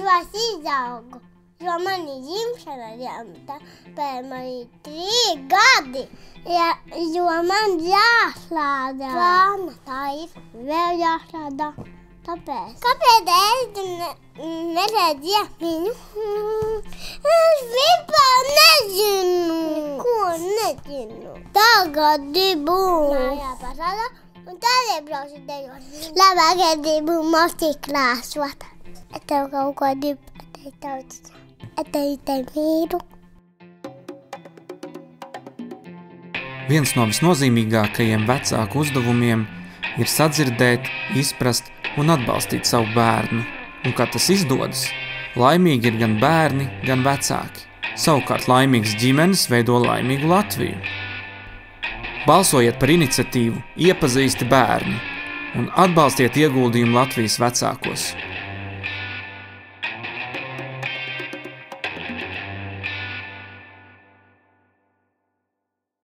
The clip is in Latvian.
vairs izaugu, jo man ir ņemšana ņemta, pēc man ir 3 gadi, jo man jāslādā. Plāna tā ir, vēl jāslādā. Tāpēc. Kāpēc tu neredzi iekmiņu? Es vispār nezinu. Ko nezinu? Tagad gribu. Jā, pasādā. Un tad iebraušu dejot. Labāk gribu mostiklāsot. Es tev kaut ko gribu pateikt. Es tev mīlu. Viens no visnozīmīgākajiem vecāku uzdevumiem ir sadzirdēt, izprast un atbalstīt savu bērnu. Un, kad tas izdodas, laimīgi ir gan bērni, gan vecāki. Savukārt laimīgas ģimenes veido laimīgu Latviju. Balsojiet par iniciatīvu Iepazīsti bērnu un atbalstiet ieguldījumu Latvijas vecākos.